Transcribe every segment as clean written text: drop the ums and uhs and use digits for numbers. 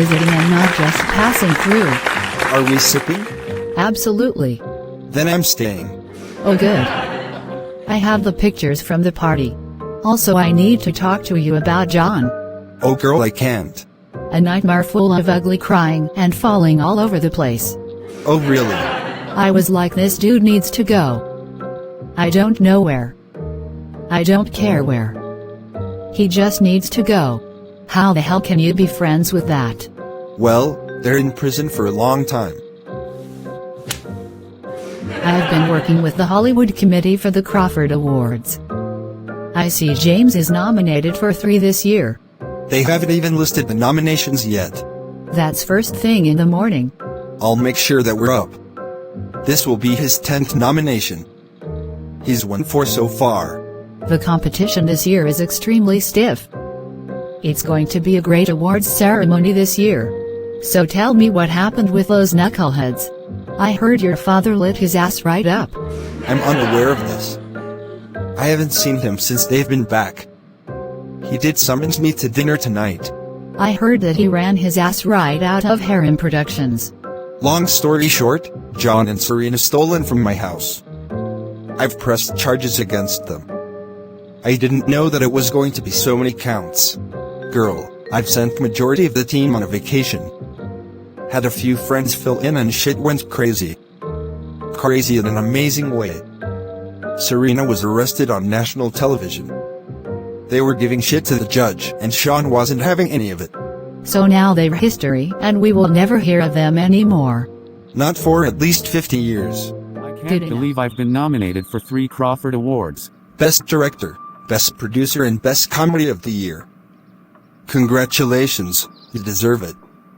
visiting and not just passing through. Are we sipping? Absolutely. Then I'm staying. Oh good. I have the pictures from the party. Also I need to talk to you about John. Oh girl, I can't. A nightmare full of ugly crying and falling all over the place. Oh really? I was like, this dude needs to go. I don't know where. I don't care where. He just needs to go. How the hell can you be friends with that? Well, they're in prison for a long time. I have been working with the Hollywood Committee for the Crawford Awards. I see James is nominated for 3 this year. They haven't even listed the nominations yet. That's first thing in the morning. I'll make sure that we're up. This will be his 10th nomination. He's won 4 so far. The competition this year is extremely stiff. It's going to be a great awards ceremony this year. So tell me what happened with those knuckleheads. I heard your father lit his ass right up. I'm unaware of this. I haven't seen him since they've been back. He did summons me to dinner tonight. I heard that he ran his ass right out of Harem Productions. Long story short, John and Serena stolen from my house. I've pressed charges against them. I didn't know that it was going to be so many counts. Girl, I've sent majority of the team on a vacation. Had a few friends fill in and shit went crazy. Crazy in an amazing way. Serena was arrested on national television. They were giving shit to the judge and Sean wasn't having any of it. So now they're history and we will never hear of them anymore. Not for at least 50 years. I can't believe I've been nominated for 3 Crawford Awards. Best Director, Best Producer and Best Comedy of the Year. Congratulations, you deserve it.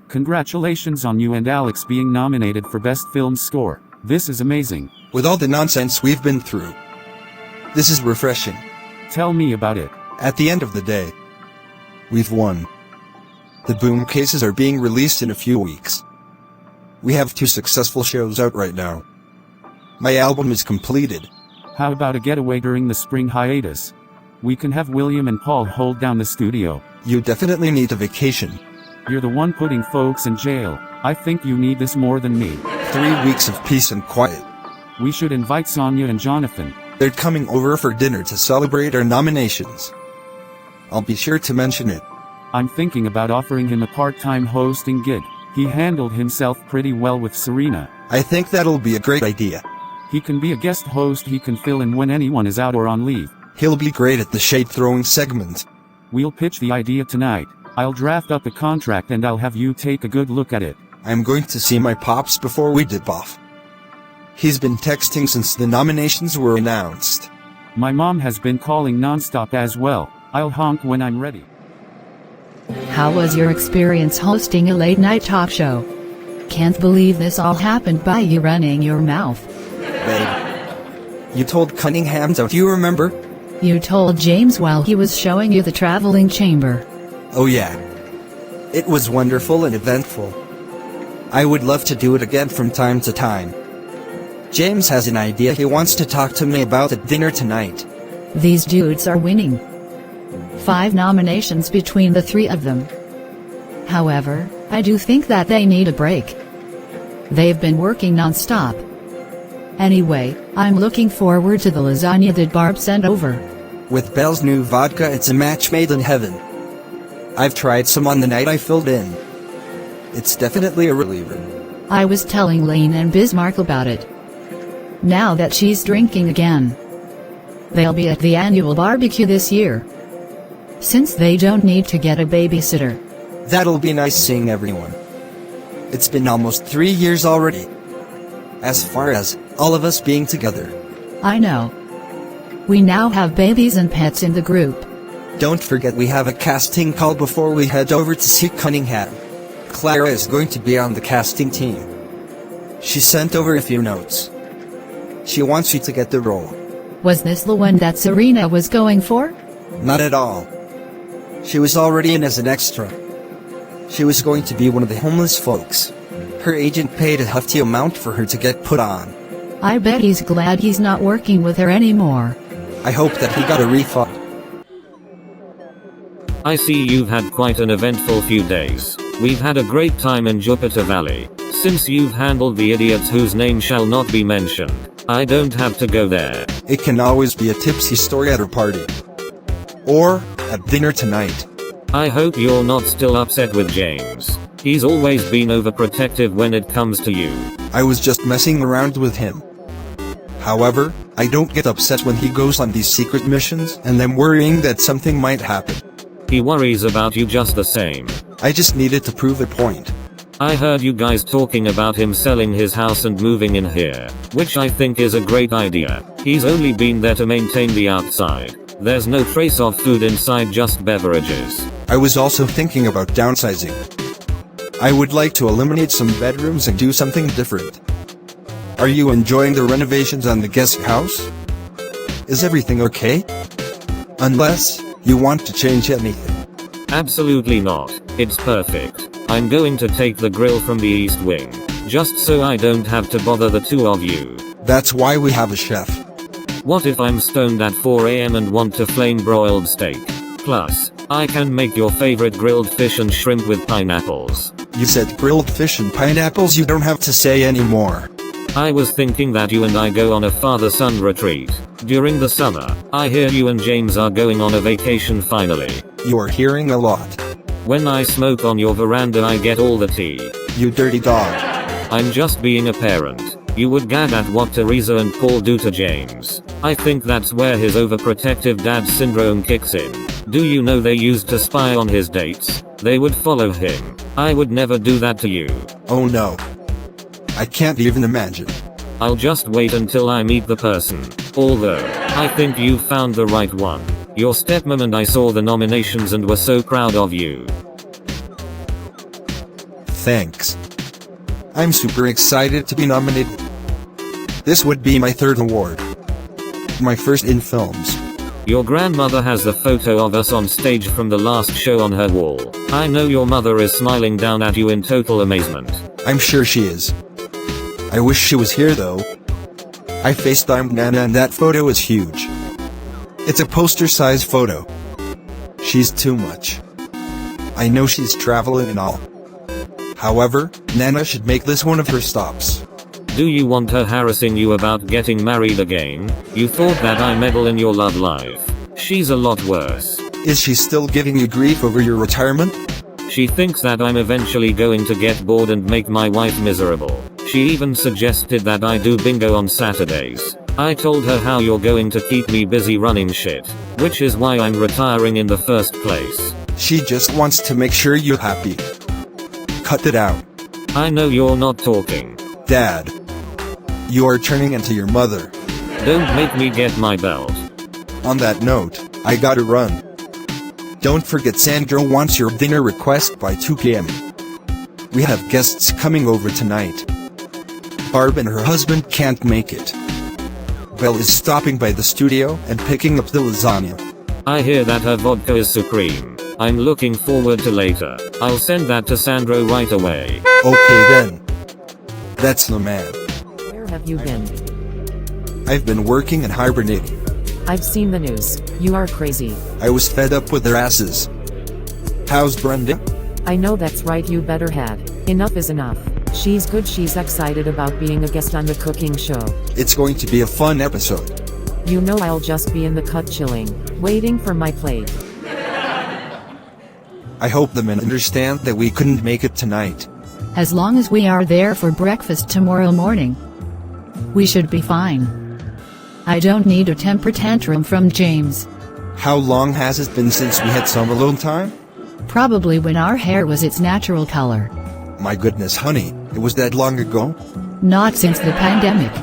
Congratulations on you and Alex being nominated for Best Film Score. This is amazing. With all the nonsense we've been through, this is refreshing. Tell me about it. At the end of the day, we've won. The Boom cases are being released in a few weeks. We have 2 successful shows out right now. My album is completed. How about a getaway during the spring hiatus? We can have William and Paul hold down the studio. You definitely need a vacation. You're the one putting folks in jail. I think you need this more than me. 3 weeks of peace and quiet. We should invite Sonia and Jonathan. They're coming over for dinner to celebrate our nominations. I'll be sure to mention it. I'm thinking about offering him a part-time hosting gig. He handled himself pretty well with Serena. I think that'll be a great idea. He can be a guest host. He can fill in when anyone is out or on leave. He'll be great at the shade-throwing segment. We'll pitch the idea tonight. I'll draft up a contract and I'll have you take a good look at it. I'm going to see my pops before we dip off. He's been texting since the nominations were announced. My mom has been calling nonstop as well. I'll honk when I'm ready. How was your experience hosting a late-night talk show? Can't believe this all happened by you running your mouth. Babe, you told Cunningham, don't you remember? You told James while he was showing you the traveling chamber. Oh yeah. It was wonderful and eventful. I would love to do it again from time to time. James has an idea he wants to talk to me about at dinner tonight. These dudes are winning. 5 nominations between the 3 of them. However, I do think that they need a break. They've been working non-stop. Anyway, I'm looking forward to the lasagna that Barb sent over. With Belle's new vodka, it's a match made in heaven. I've tried some on the night I filled in. It's definitely a reliever. I was telling Lane and Bismarck about it. Now that she's drinking again. They'll be at the annual barbecue this year. Since they don't need to get a babysitter. That'll be nice seeing everyone. It's been almost 3 years already. As far as all of us being together. I know. We now have babies and pets in the group. Don't forget we have a casting call before we head over to see Cunningham. Clara is going to be on the casting team. She sent over a few notes. She wants you to get the role. Was this the one that Serena was going for? Not at all. She was already in as an extra. She was going to be one of the homeless folks. Her agent paid a hefty amount for her to get put on. I bet he's glad he's not working with her anymore. I hope that he got a refund. I see you've had quite an eventful few days. We've had a great time in Jupiter Valley. Since you've handled the idiots whose name shall not be mentioned, I don't have to go there. It can always be a tipsy story at a party. Or, at dinner tonight. I hope you're not still upset with James. He's always been overprotective when it comes to you. I was just messing around with him. However, I don't get upset when he goes on these secret missions and I'm worrying that something might happen. He worries about you just the same. I just needed to prove a point. I heard you guys talking about him selling his house and moving in here, which I think is a great idea. He's only been there to maintain the outside. There's no trace of food inside, just beverages. I was also thinking about downsizing. I would like to eliminate some bedrooms and do something different. Are you enjoying the renovations on the guest house? Is everything okay? Unless you want to change anything. Absolutely not. It's perfect. I'm going to take the grill from the east wing, just so I don't have to bother the two of you. That's why we have a chef. What if I'm stoned at 4 AM and want to flame broiled steak? Plus, I can make your favorite grilled fish and shrimp with pineapples. You said grilled fish and pineapples, you don't have to say anymore. I was thinking that you and I go on a father-son retreat. During the summer, I hear you and James are going on a vacation finally. You're hearing a lot. When I smoke on your veranda I get all the tea. You dirty dog. I'm just being a parent. You would gag at what Teresa and Paul do to James. I think that's where his overprotective dad syndrome kicks in. Do you know they used to spy on his dates? They would follow him. I would never do that to you. Oh no. I can't even imagine. I'll just wait until I meet the person. Although, I think you found the right one. Your stepmom and I saw the nominations and were so proud of you. Thanks. I'm super excited to be nominated. This would be my third award. My first in films. Your grandmother has the photo of us on stage from the last show on her wall. I know your mother is smiling down at you in total amazement. I'm sure she is. I wish she was here though. I FaceTimed Nana and that photo is huge. It's a poster-size photo. She's too much. I know she's traveling and all. However, Nana should make this one of her stops. Do you want her harassing you about getting married again? You thought that I meddle in your love life. She's a lot worse. Is she still giving you grief over your retirement? She thinks that I'm eventually going to get bored and make my wife miserable. She even suggested that I do bingo on Saturdays. I told her how you're going to keep me busy running shit, which is why I'm retiring in the first place. She just wants to make sure you're happy. Cut it out. I know you're not talking. Dad. You are turning into your mother. Don't make me get my belt. On that note, I gotta run. Don't forget Sandra wants your dinner request by 2 PM. We have guests coming over tonight. Barb and her husband can't make it. Belle is stopping by the studio and picking up the lasagna. I hear that her vodka is supreme. I'm looking forward to later. I'll send that to Sandro right away. Okay then. That's the man. Where have you been? I've been working and hibernating. I've seen the news. You are crazy. I was fed up with their asses. How's Brenda? I know that's right, you better had. Enough is enough. She's good, she's excited about being a guest on the cooking show. It's going to be a fun episode. You know I'll just be in the cut chilling, waiting for my plate. I hope the men understand that we couldn't make it tonight. As long as we are there for breakfast tomorrow morning, we should be fine. I don't need a temper tantrum from James. How long has it been since we had some alone time? Probably when our hair was its natural color. My goodness, honey, it was that long ago? Not since the pandemic.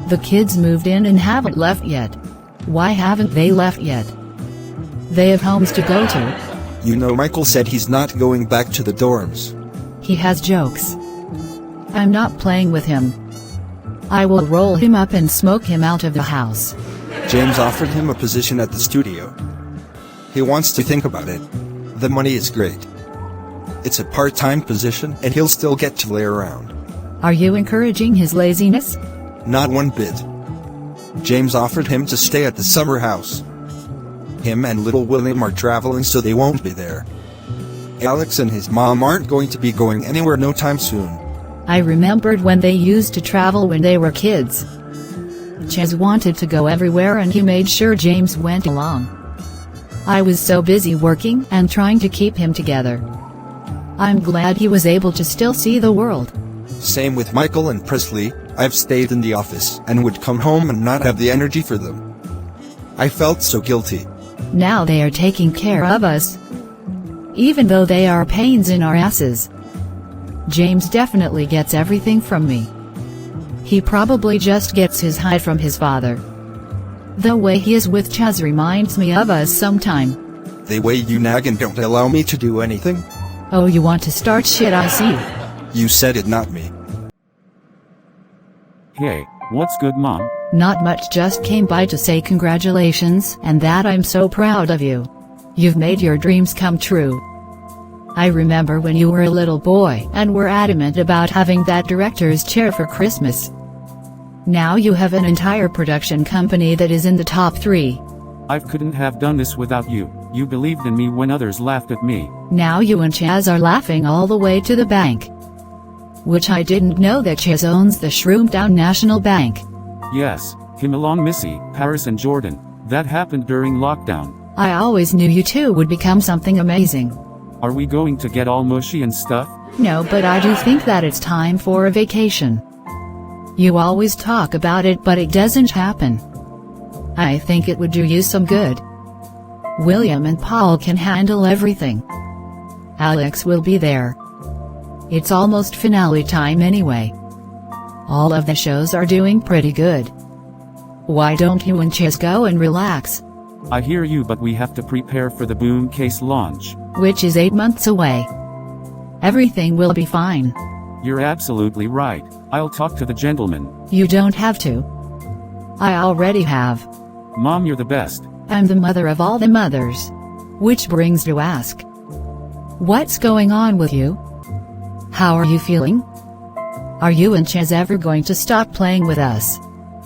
The kids moved in and haven't left yet. Why haven't they left yet? They have homes to go to. You know, Michael said he's not going back to the dorms. He has jokes. I'm not playing with him. I will roll him up and smoke him out of the house. James offered him a position at the studio. He wants to think about it. The money is great. It's a part-time position and he'll still get to lay around. Are you encouraging his laziness? Not one bit. James offered him to stay at the summer house. Him and little William are traveling, so they won't be there. Alex and his mom aren't going to be going anywhere no time soon. I remembered when they used to travel when they were kids. Chazz wanted to go everywhere and he made sure James went along. I was so busy working and trying to keep him together. I'm glad he was able to still see the world. Same with Michael and Presley. I've stayed in the office and would come home and not have the energy for them. I felt so guilty. Now they are taking care of us, even though they are pains in our asses. James definitely gets everything from me. He probably just gets his high from his father. The way he is with Chazz reminds me of us sometime. The way you nag and don't allow me to do anything? Oh, you want to start shit, I see. You said it, not me. Hey, what's good, Mom? Not much, just came by to say congratulations and that I'm so proud of you. You've made your dreams come true. I remember when you were a little boy and were adamant about having that director's chair for Christmas. Now you have an entire production company that is in the top 3. I couldn't have done this without you. You believed in me when others laughed at me. Now you and Chazz are laughing all the way to the bank. Which I didn't know that Chazz owns the Shroomtown National Bank. Yes, him along Missy, Paris and Jordan. That happened during lockdown. I always knew you two would become something amazing. Are we going to get all mushy and stuff? No, but I do think that it's time for a vacation. You always talk about it, but it doesn't happen. I think it would do you some good. William and Paul can handle everything. Alex will be there. It's almost finale time anyway. All of the shows are doing pretty good. Why don't you and Chazz go and relax? I hear you, but we have to prepare for the boom case launch. Which is 8 months away. Everything will be fine. You're absolutely right. I'll talk to the gentleman. You don't have to. I already have. Mom, you're the best. I'm the mother of all the mothers. Which brings to ask, what's going on with you? How are you feeling? Are you and Chazz ever going to stop playing with us?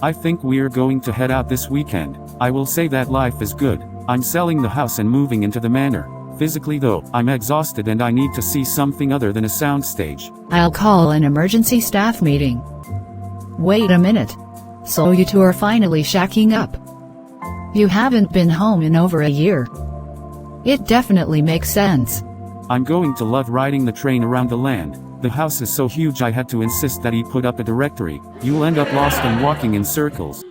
I think we're going to head out this weekend. I will say that life is good. I'm selling the house and moving into the manor. Physically though, I'm exhausted and I need to see something other than a soundstage. I'll call an emergency staff meeting. Wait a minute. So you two are finally shacking up. You haven't been home in over a year. It definitely makes sense. I'm going to love riding the train around the land. The house is so huge I had to insist that he put up a directory. You'll end up lost and walking in circles.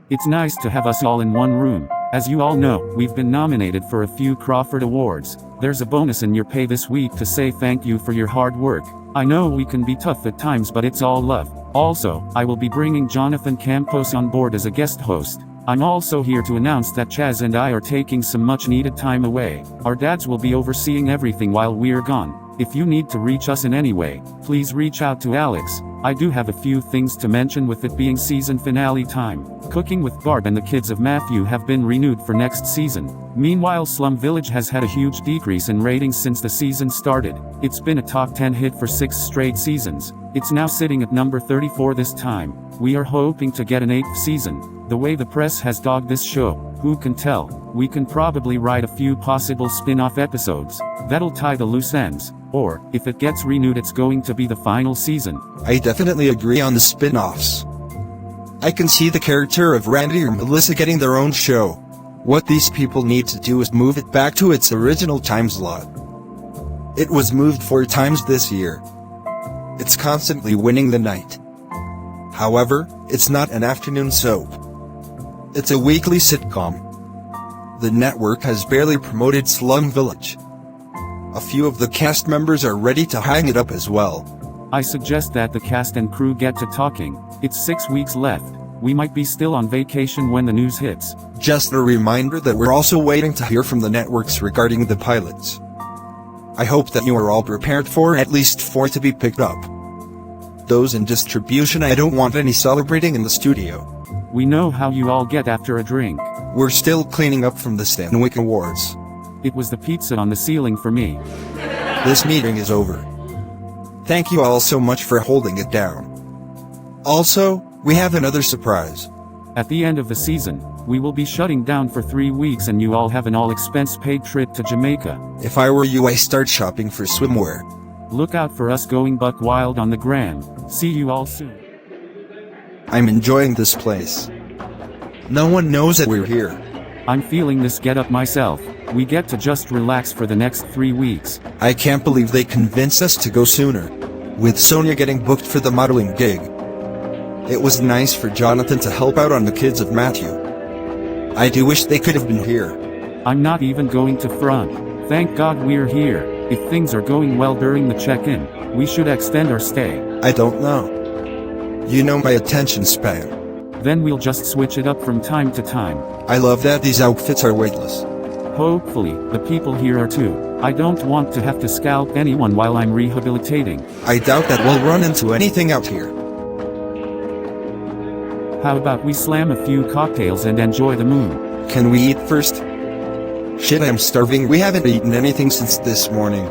It's nice to have us all in one room. As you all know, we've been nominated for a few Crawford Awards. There's a bonus in your pay this week to say thank you for your hard work. I know we can be tough at times, but it's all love. Also, I will be bringing Jonathan Campos on board as a guest host. I'm also here to announce that Chazz and I are taking some much-needed time away. Our dads will be overseeing everything while we're gone. If you need to reach us in any way, please reach out to Alex. I do have a few things to mention with it being season finale time. Cooking with Barb and the Kids of Matthew have been renewed for next season. Meanwhile, Slum Village has had a huge decrease in ratings since the season started. It's been a top 10 hit for 6 straight seasons. It's now sitting at number 34 this time. We are hoping to get an 8th season. The way the press has dogged this show, who can tell? We can probably write a few possible spin-off episodes. That'll tie the loose ends. Or, if it gets renewed, it's going to be the final season. I definitely agree on the spin-offs. I can see the character of Randy or Melissa getting their own show. What these people need to do is move it back to its original time slot. It was moved 4 times this year. It's constantly winning the night. However, it's not an afternoon soap. It's a weekly sitcom. The network has barely promoted Slum Village. A few of the cast members are ready to hang it up as well. I suggest that the cast and crew get to talking. It's 6 weeks left. We might be still on vacation when the news hits. Just a reminder that we're also waiting to hear from the networks regarding the pilots. I hope that you are all prepared for at least 4 to be picked up. Those in distribution, I don't want any celebrating in the studio. We know how you all get after a drink. We're still cleaning up from the Stanwyck Awards. It was the pizza on the ceiling for me. This meeting is over. Thank you all so much for holding it down. Also, we have another surprise. At the end of the season, we will be shutting down for 3 weeks and you all have an all-expense-paid trip to Jamaica. If I were you, I start shopping for swimwear. Look out for us going buck wild on the gram. See you all soon. I'm enjoying this place. No one knows that we're here. I'm feeling this get up myself. We get to just relax for the next 3 weeks. I can't believe they convinced us to go sooner. With Sonia getting booked for the modeling gig. It was nice for Jonathan to help out on the kids of Matthew. I do wish they could have been here. I'm not even going to front. Thank God we're here. If things are going well during the check-in, we should extend our stay. I don't know. You know my attention span. Then we'll just switch it up from time to time. I love that these outfits are weightless. Hopefully, the people here are too. I don't want to have to scalp anyone while I'm rehabilitating. I doubt that we'll run into anything out here. How about we slam a few cocktails and enjoy the moon? Can we eat first? Shit, I'm starving. We haven't eaten anything since this morning.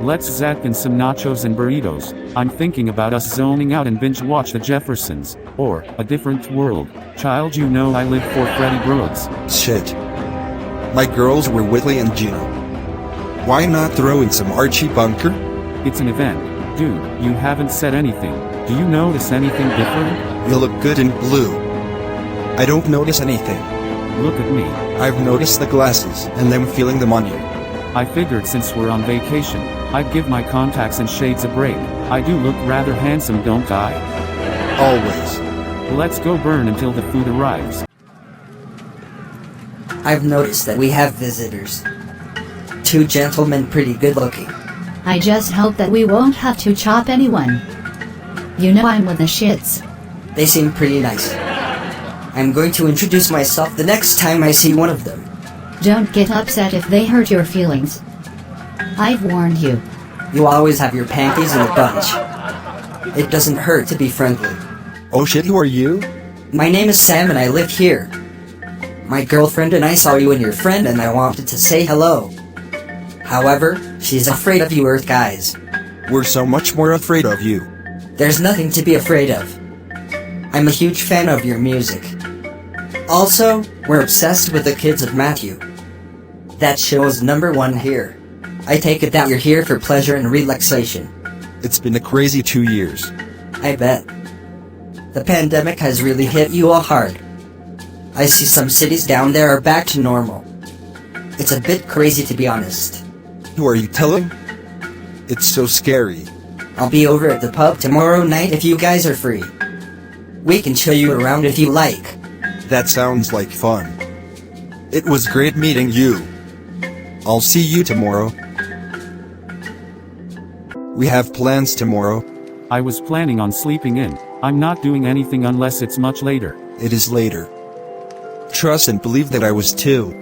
Let's zap in some nachos and burritos. I'm thinking about us zoning out and binge watch The Jeffersons. Or, A Different World. Child, you know I live for Freddie Brooks. Shit. My girls were Whitley and Gina. Why not throw in some Archie Bunker? It's an event. Dude, you haven't said anything. Do you notice anything different? You look good in blue. I don't notice anything. Look at me. I've noticed the glasses, and I'm feeling them on you. I figured since we're on vacation, I'd give my contacts and shades a break. I do look rather handsome, don't I? Always. Let's go burn until the food arrives. I've noticed that we have visitors. 2 gentlemen pretty good looking. I just hope that we won't have to chop anyone. You know I'm with the shits. They seem pretty nice. I'm going to introduce myself the next time I see one of them. Don't get upset if they hurt your feelings. I've warned you. You always have your panties in a bunch. It doesn't hurt to be friendly. Oh shit, who are you? My name is Sam and I live here. My girlfriend and I saw you and your friend and I wanted to say hello. However, she's afraid of you Earth guys. We're so much more afraid of you. There's nothing to be afraid of. I'm a huge fan of your music. Also, we're obsessed with the kids of Matthew. That show is #1 here. I take it that you're here for pleasure and relaxation. It's been a crazy 2 years. I bet. The pandemic has really hit you all hard. I see some cities down there are back to normal. It's a bit crazy to be honest. Who are you telling? It's so scary. I'll be over at the pub tomorrow night if you guys are free. We can show you around if you like. That sounds like fun. It was great meeting you. I'll see you tomorrow. We have plans tomorrow. I was planning on sleeping in. I'm not doing anything unless it's much later. It is later. Trust and believe that I was too.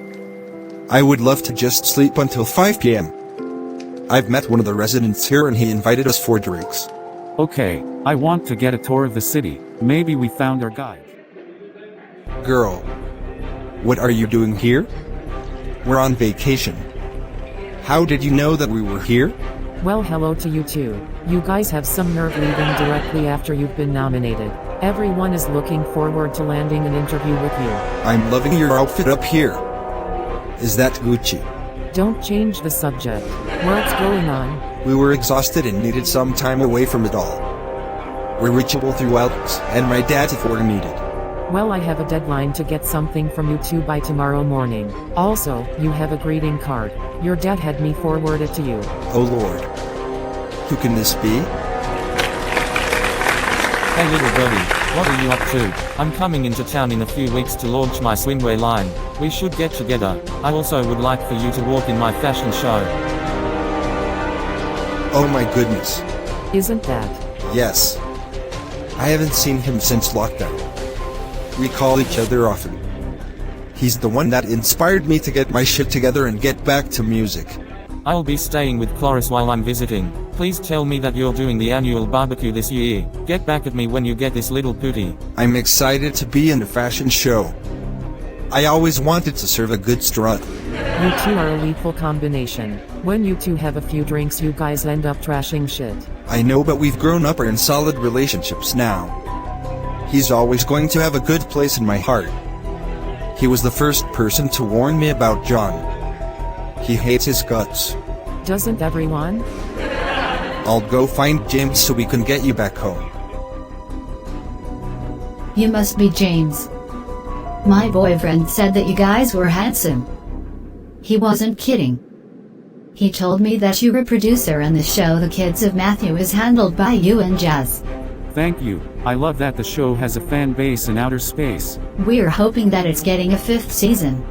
I would love to just sleep until 5 p.m. I've met one of the residents here and he invited us for drinks. Okay, I want to get a tour of the city. Maybe we found our guide. Girl, what are you doing here? We're on vacation. How did you know that we were here? Well, hello to you too. You guys have some nerve leaving directly after you've been nominated. Everyone is looking forward to landing an interview with you. I'm loving your outfit up here. Is that Gucci? Don't change the subject. What's going on? We were exhausted and needed some time away from it all. We're reachable throughout, and my dad if we're needed. Well, I have a deadline to get something from you two by tomorrow morning. Also, you have a greeting card. Your dad had me forward it to you. Oh Lord. Who can this be? Hey little birdie, what are you up to? I'm coming into town in a few weeks to launch my swimwear line. We should get together. I also would like for you to walk in my fashion show. Oh my goodness. Isn't that? Yes. I haven't seen him since lockdown. We call each other often. He's the one that inspired me to get my shit together and get back to music. I'll be staying with Cloris while I'm visiting. Please tell me that you're doing the annual barbecue this year. Get back at me when you get this little pooty. I'm excited to be in the fashion show. I always wanted to serve a good strut. You two are a lethal combination. When you two have a few drinks, you guys end up trashing shit. I know, but we've grown up and in solid relationships now. He's always going to have a good place in my heart. He was the first person to warn me about John. He hates his guts. Doesn't everyone? I'll go find James so we can get you back home. You must be James. My boyfriend said that you guys were handsome. He wasn't kidding. He told me that you were producer and the show The Kids of Matthew is handled by you and Chazz. Thank you. I love that the show has a fan base in outer space. We're hoping that it's getting a 5th season.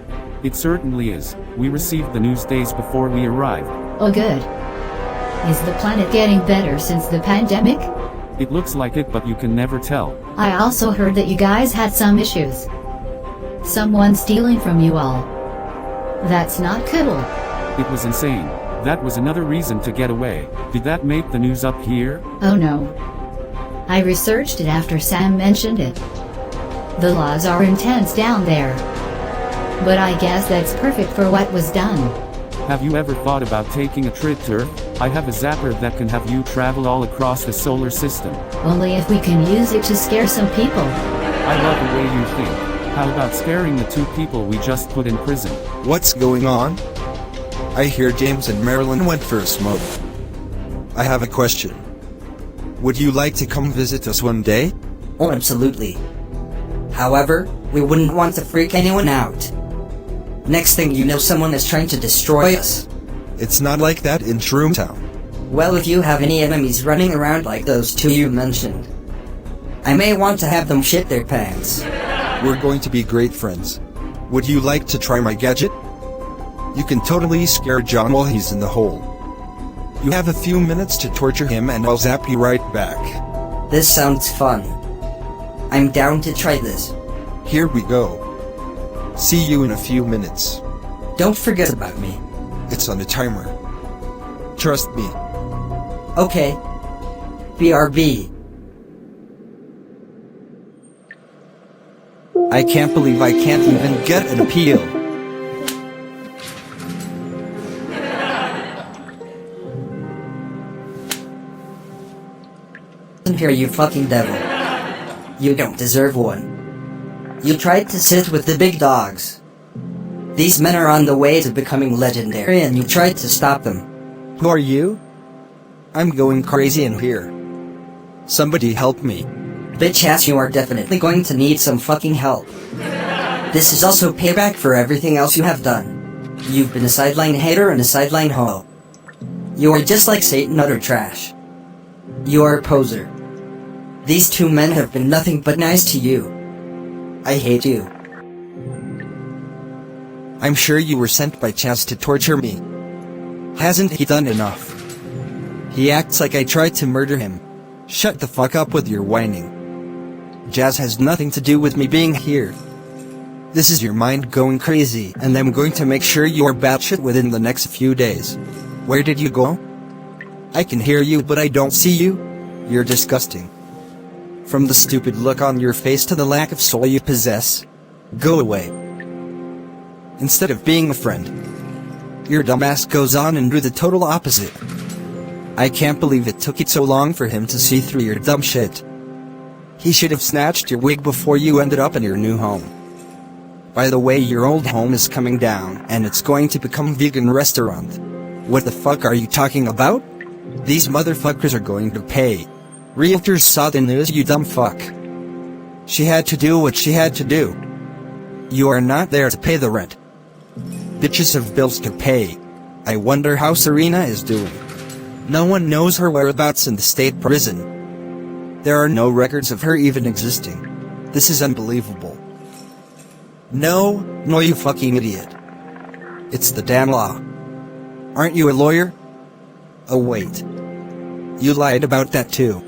It certainly is. We received the news days before we arrived. Oh good. Is the planet getting better since the pandemic? It looks like it, but you can never tell. I also heard that you guys had some issues. Someone stealing from you all. That's not cool. It was insane. That was another reason to get away. Did that make the news up here? Oh no. I researched it after Sam mentioned it. The laws are intense down there. But I guess that's perfect for what was done. Have you ever thought about taking a trip to Earth? I have a zapper that can have you travel all across the solar system. Only if we can use it to scare some people. I love the way you think. How about scaring the 2 people we just put in prison? What's going on? I hear James and Marilyn went for a smoke. I have a question. Would you like to come visit us one day? Oh, absolutely. However, we wouldn't want to freak anyone out. Next thing you know, someone is trying to destroy us. It's not like that in Shroomtown. Well, if you have any enemies running around like those 2 you mentioned, I may want to have them shit their pants. We're going to be great friends. Would you like to try my gadget? You can totally scare John while he's in the hole. You have a few minutes to torture him and I'll zap you right back. This sounds fun. I'm down to try this. Here we go. See you in a few minutes. Don't forget about me. It's on a timer. Trust me. Okay. BRB. I can't believe I can't even get an appeal. Listen here, you fucking devil. You don't deserve one. You tried to sit with the big dogs. These men are on the way to becoming legendary and you tried to stop them. Who are you? I'm going crazy in here. Somebody help me. Bitch ass, you are definitely going to need some fucking help. This is also payback for everything else you have done. You've been a sideline hater and a sideline hoe. You are just like Satan, utter trash. You are a poser. These 2 men have been nothing but nice to you. I hate you. I'm sure you were sent by Chazz to torture me. Hasn't he done enough? He acts like I tried to murder him. Shut the fuck up with your whining. Chazz has nothing to do with me being here. This is your mind going crazy, and I'm going to make sure you are batshit within the next few days. Where did you go? I can hear you but I don't see you. You're disgusting. From the stupid look on your face to the lack of soul you possess. Go away. Instead of being a friend, your dumbass goes on and do the total opposite. I can't believe it took it so long for him to see through your dumb shit. He should have snatched your wig before you ended up in your new home. By the way, your old home is coming down and it's going to become vegan restaurant. What the fuck are you talking about? These motherfuckers are going to pay. Realtors saw the news, you dumb fuck. She had to do what she had to do. You are not there to pay the rent. Bitches have bills to pay. I wonder how Serena is doing. No one knows her whereabouts in the state prison. There are no records of her even existing. This is unbelievable. No, you fucking idiot. It's the damn law. Aren't you a lawyer? Oh wait. You lied about that too.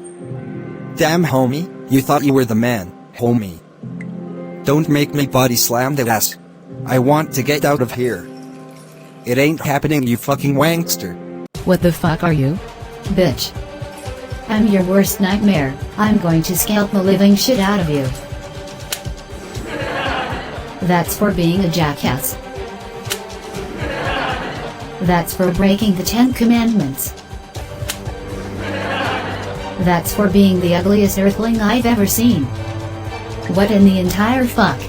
Damn homie, you thought you were the man, homie. Don't make me body slam that ass. I want to get out of here. It ain't happening, you fucking wankster. What the fuck are you? Bitch. I'm your worst nightmare. I'm going to scalp the living shit out of you. That's for being a jackass. That's for breaking the 10 Commandments. That's for being the ugliest earthling I've ever seen. What in the entire fuck?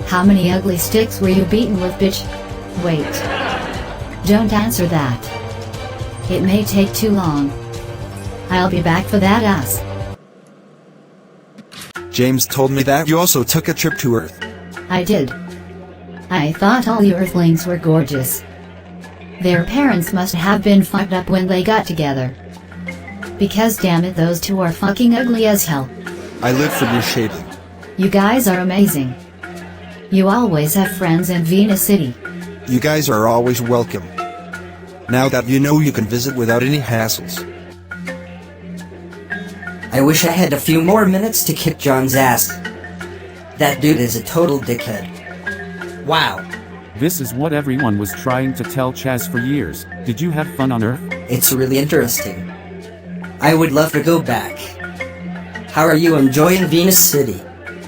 How many ugly sticks were you beaten with, bitch? Wait. Don't answer that. It may take too long. I'll be back for that ass. James told me that you also took a trip to Earth. I did. I thought all the Earthlings were gorgeous. Their parents must have been fucked up when they got together. Because damn it, those two are fucking ugly as hell. I live for your shading. You guys are amazing. You always have friends in Venus City. You guys are always welcome. Now that you know, you can visit without any hassles. I wish I had a few more minutes to kick John's ass. That dude is a total dickhead. Wow. This is what everyone was trying to tell Chazz for years. Did you have fun on Earth? It's really interesting. I would love to go back. How are you enjoying Venus City?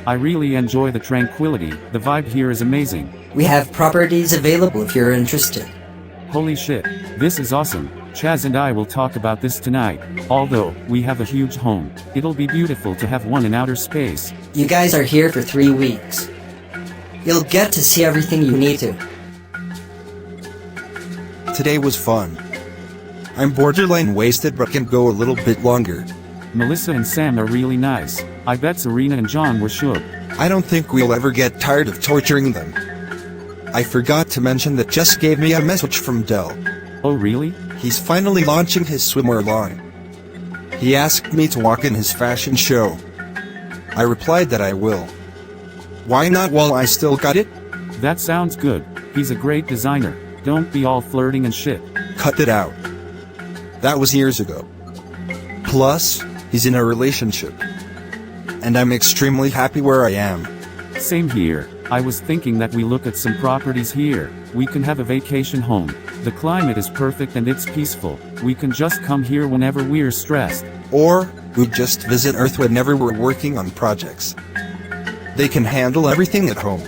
I really enjoy the tranquility. The vibe here is amazing. We have properties available if you're interested. Holy shit. This is awesome. Chazz and I will talk about this tonight. Although, we have a huge home. It'll be beautiful to have one in outer space. You guys are here for 3 weeks. You'll get to see everything you need to. Today was fun. I'm borderline wasted but can go a little bit longer. Melissa and Sam are really nice. I bet Serena and John were shook. I don't think we'll ever get tired of torturing them. I forgot to mention that Jess gave me a message from Dell. Oh really? He's finally launching his swimwear line. He asked me to walk in his fashion show. I replied that I will. Why not while I still got it? That sounds good. He's a great designer. Don't be all flirting and shit. Cut it out. That was years ago. Plus, he's in a relationship. And I'm extremely happy where I am. Same here. I was thinking that we look at some properties here. We can have a vacation home. The climate is perfect and it's peaceful. We can just come here whenever we're stressed. Or, we just visit Earth whenever we're working on projects. They can handle everything at home.